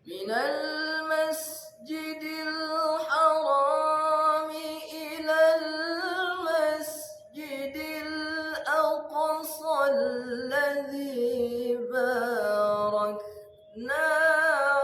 من المسجد الحرام إلى المسجد الأقصى الذي باركنا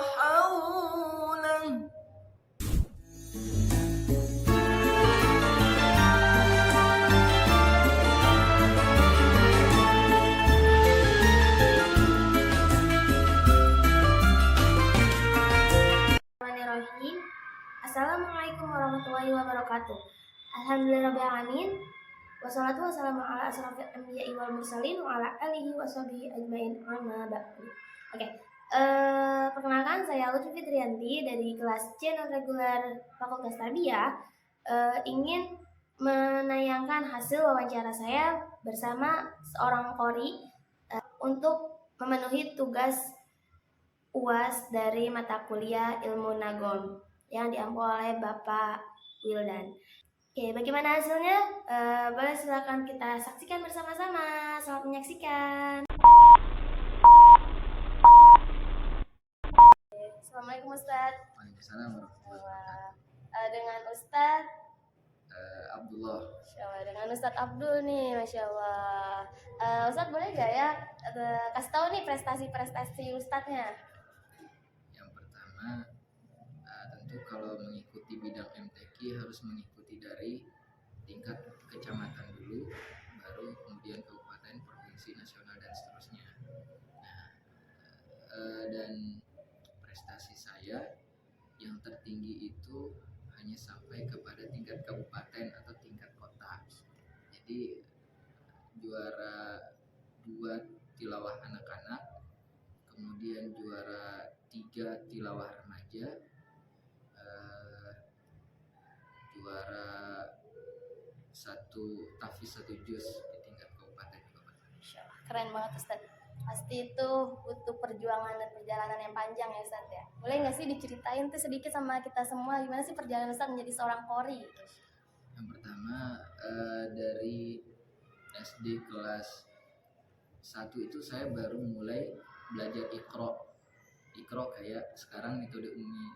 حوله. Bismillahirrahmanirrahim. Assalamualaikum warahmatullahi wabarakatuh. Alhamdulillahirrahmanirrahim. Wassalatu wassalamu ala asrofil anbiya'i wal mursalin wa ala alihi washabihi ajmain amma ba'du. Oke. Perkenalkan, saya Lutfi Fitrianti dari kelas C non reguler Fakultas Tarbiyah. Ingin menayangkan hasil wawancara saya bersama seorang qori untuk memenuhi tugas UAS dari mata kuliah Ilmu Nagom yang diampu oleh Bapak Wildan. Oke, bagaimana hasilnya? Boleh silakan kita saksikan bersama-sama. Selamat menyaksikan. Assalamualaikum Ustadz. Waalaikumsalam warahmatullahi wabarakatuh. Dengan Ustadz Abdullah. dengan Ustadz Abdul nih, Masya Allah. Ustadz boleh gak ya kasih tahu nih prestasi-prestasi Ustadznya? Yang pertama, tentu kalau mengikuti bidang MTQ harus mengikuti dari tingkat kecamatan dulu, baru kemudian kabupaten, provinsi, nasional, dan seterusnya. Dan prestasi saya yang tertinggi itu hanya sampai kepada tingkat kabupaten atau tingkat kota. Jadi juara 2 tilawah anak-anak, kemudian juara 3 tilawah remaja, juara 1 tahfiz 1 juz di tingkat kabupaten juga. Keren banget Ustadz. Pasti itu butuh perjuangan dan perjalanan yang panjang ya Ustadz ya. Boleh nggak sih diceritain tuh sedikit sama kita semua gimana sih perjalanan Ustadz menjadi seorang qori? Yang pertama, dari SD kelas 1 itu saya baru mulai belajar Iqra kayak sekarang metode Umi.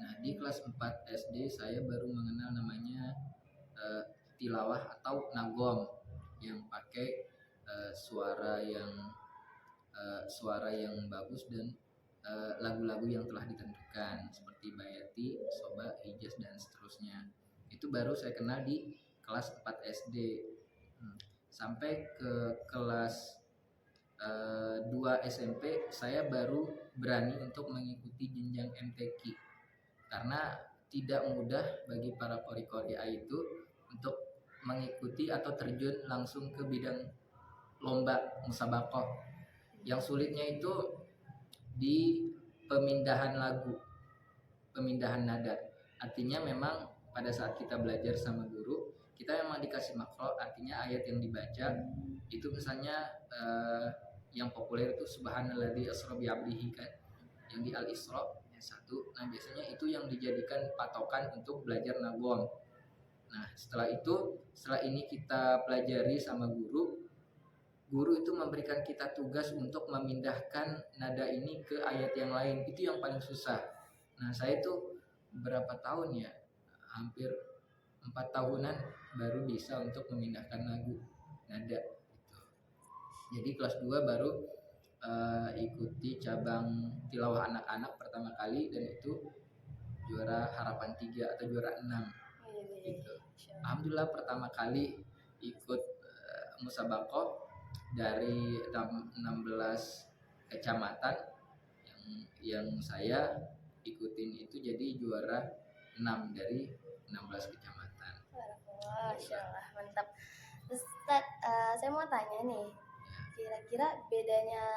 Nah, di kelas 4 SD saya baru mengenal namanya tilawah atau nagom yang pakai suara yang bagus dan lagu-lagu yang telah ditentukan seperti Bayati, Soba, Hijaz, dan seterusnya. Itu baru saya kenal di kelas 4 SD. Sampai ke kelas 2 SMP saya baru berani untuk mengikuti jenjang MTQ karena tidak mudah bagi para qori-qori itu untuk mengikuti atau terjun langsung ke bidang lomba musabaqah. Yang sulitnya itu di pemindahan lagu, pemindahan nada. Artinya memang pada saat kita belajar sama guru, kita memang dikasih makro, artinya ayat yang dibaca itu misalnya yang populer itu subhanalladzi asra bi 'abdihi kan, yang di Al-Isra yang 1. Nah, biasanya itu yang dijadikan patokan untuk belajar nagom. Nah, setelah ini kita pelajari sama guru itu memberikan kita tugas untuk memindahkan nada ini ke ayat yang lain. Itu yang paling susah. Nah, saya tuh berapa tahun ya, hampir 4 tahunan baru bisa untuk memindahkan lagu nada gitu. Jadi kelas 2 baru ikuti cabang tilawah anak-anak pertama kali, dan itu juara harapan 3 atau juara 6 gitu. Alhamdulillah pertama kali ikut musabaqah dari 16 kecamatan yang saya ikutin itu jadi juara 6 dari 16 kecamatan. Masya Allah, mantap. Ustaz, saya mau tanya nih, kira-kira bedanya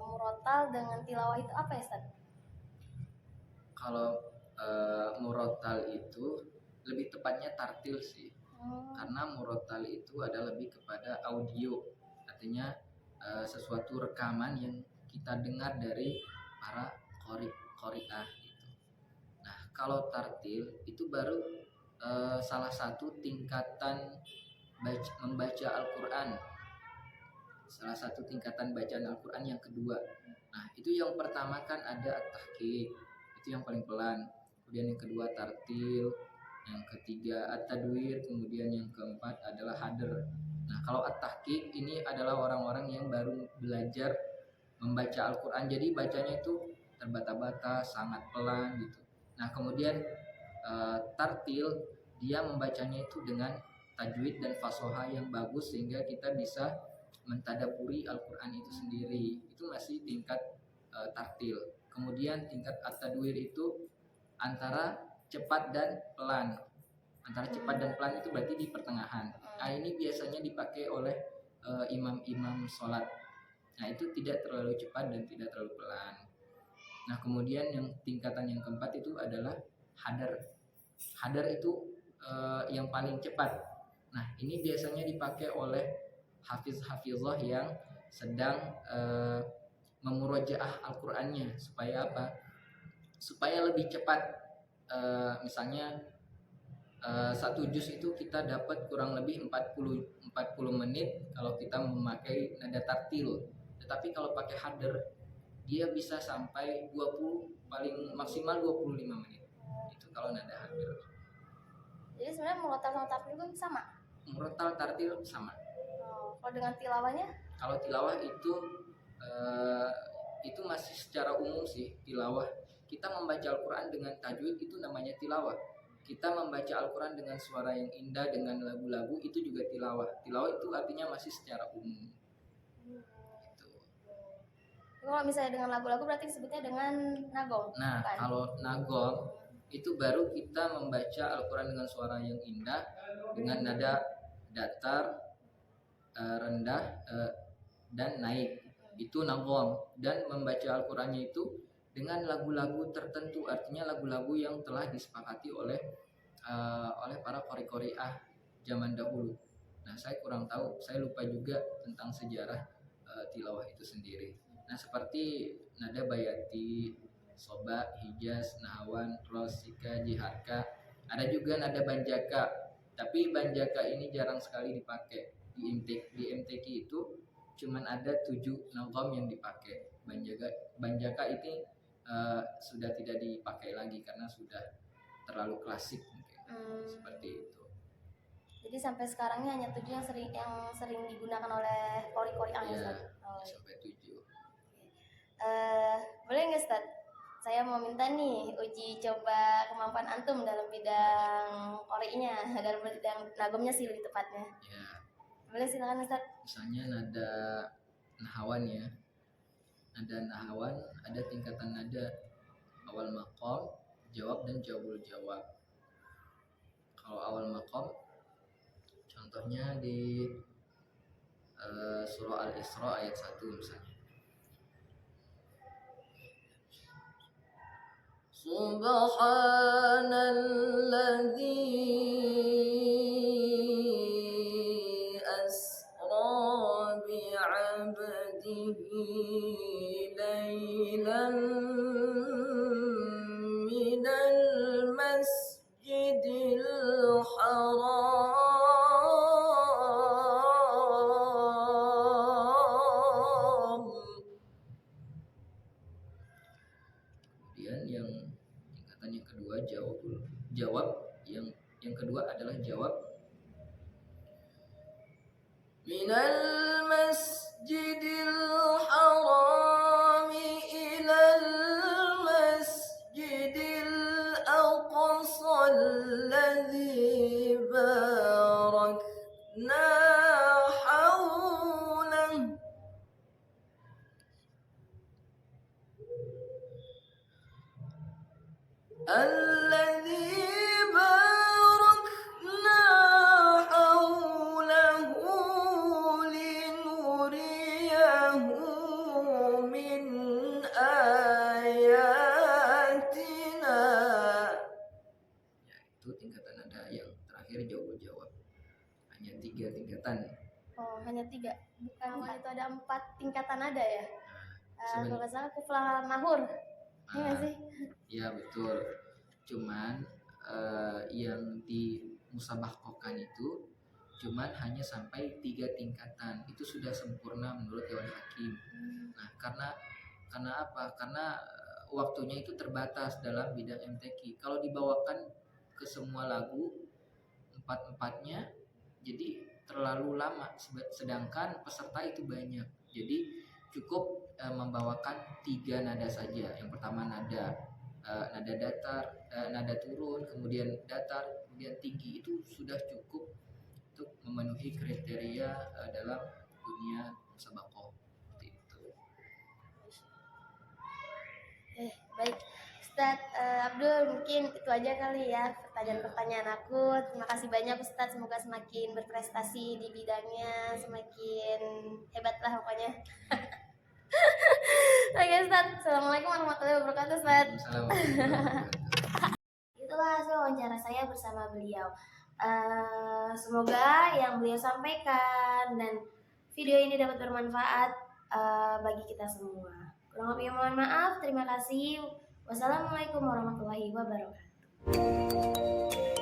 murotal dengan tilawah itu apa ya Ustaz? Kalau murotal itu lebih tepatnya tartil sih. Karena murotal itu ada lebih kepada audio, artinya sesuatu rekaman yang kita dengar dari para qori'ah gitu. Nah, kalau tartil itu baru salah satu tingkatan membaca Al-Quran salah satu tingkatan bacaan Al-Quran yang kedua. Nah, itu yang pertama kan ada at-tahqiq, itu yang paling pelan. Kemudian yang kedua tartil, yang ketiga at-tadwir, kemudian yang keempat adalah hadr. Nah, kalau at-tahqiq ini adalah orang-orang yang baru belajar membaca Al-Quran, jadi bacanya itu terbata-bata, sangat pelan gitu. Nah, kemudian tartil, dia membacanya itu dengan tajwid dan fasoha yang bagus sehingga kita bisa mentadaburi Al-Quran itu sendiri. Itu masih tingkat tartil. Kemudian tingkat at-tadwir itu antara cepat dan pelan. Antara cepat dan pelan itu berarti di pertengahan. Nah, ini biasanya dipakai oleh imam-imam sholat. Nah, itu tidak terlalu cepat dan tidak terlalu pelan. Nah, kemudian yang tingkatan yang keempat itu adalah hadar. Hadar itu yang paling cepat. Nah, ini biasanya dipakai oleh hafiz-hafizah yang sedang memurojaah Al-Qur'annya. Supaya apa? Supaya lebih cepat. Misalnya satu juz itu kita dapat kurang lebih 40 menit kalau kita memakai nada tartil. Tetapi kalau pakai hadar, dia bisa sampai 20, paling maksimal 25 menit. Itu kalau nada hadar. Jadi sebenarnya murotal sama tartil itu sama? Murotal tartil sama. Kalau dengan tilawahnya? Kalau tilawah itu masih secara umum sih. Tilawah, kita membaca Al-Quran dengan tajwid itu namanya tilawah. Kita membaca Al-Quran dengan suara yang indah, dengan lagu-lagu, itu juga tilawah. Tilawah itu artinya masih secara umum. Gitu. Kalau misalnya dengan lagu-lagu berarti disebutnya dengan nagom. Nah, kan? kalau nagom itu baru kita membaca Al-Quran dengan suara yang indah, dengan nada datar, rendah, dan naik. Itu nagom. Dan membaca Al-Qurannya itu dengan lagu-lagu tertentu, artinya lagu-lagu yang telah disepakati oleh para qori-qori'ah zaman dahulu. Nah, saya kurang tahu, saya lupa juga tentang sejarah tilawah itu sendiri. Nah, seperti nada bayati, soba, hijaz, nahawan, rosika, jihadka. Ada juga nada banjaka, tapi banjaka ini jarang sekali dipakai. Di MTQ itu cuman ada 7 nagom yang dipakai. Banjaka ini sudah tidak dipakai lagi karena sudah terlalu klasik mungkin. Seperti itu. Jadi sampai sekarang ini hanya 7 yang sering digunakan oleh qori-qori Ya, sampai 7. Boleh nggak Ustaz? Saya mau minta nih uji coba kemampuan antum dalam bidang qori'nya, dalam bidang nagomnya sih lebih tepatnya. Ya. Boleh, silakan Ustaz. Misalnya nada nahawan ya. Nada nahawan ada tingkatan nada awal maqam, jawab dan jawabul jawab. Kalau awal maqam contohnya di surah Al-Isra ayat 1 misalnya. Subhanalladzi asra bi'abdihi laylan minal masjidil haram. Kemudian yang tingkatan yang kedua jawab yang kedua adalah jawab minal masjidil haram ilal masjidil aqsa alladzi barakna hawlahu. الذي باركنا حوله لنريه من آياتنا. Ya, itu tingkatan nada yang terakhir jawab. Hanya 3 tingkatan. Oh, hanya 3. Bukan itu ada 4 tingkatan nada ya? Kalau nggak salah kuflah mahur. Iya nggak sih? Iya betul. Cuman yang dimusabahkan itu cuman hanya sampai 3 tingkatan. Itu sudah sempurna menurut Dewan Hakim. Nah, karena apa? Karena waktunya itu terbatas dalam bidang MTQ. Kalau dibawakan ke semua lagu empat-empatnya, jadi terlalu lama. Sedangkan peserta itu banyak. Jadi cukup membawakan 3 nada saja. Yang pertama nada datar, nada turun, kemudian datar, kemudian tinggi. Itu sudah cukup untuk memenuhi kriteria dalam dunia musabaqah. Seperti itu. Baik, Ustadz Abdul, mungkin itu aja kali ya pertanyaan-pertanyaan aku. Terima kasih banyak Ustadz, semoga semakin berprestasi di bidangnya, semakin hebat lah pokoknya. Oke Ustadz, Assalamualaikum warahmatullahi wabarakatuh Ustadz. Itulah hasil wawancara saya bersama beliau. Semoga yang beliau sampaikan dan video ini dapat bermanfaat bagi kita semua. Kurang lebih mohon maaf. Terima kasih. Wassalamualaikum warahmatullahi wabarakatuh.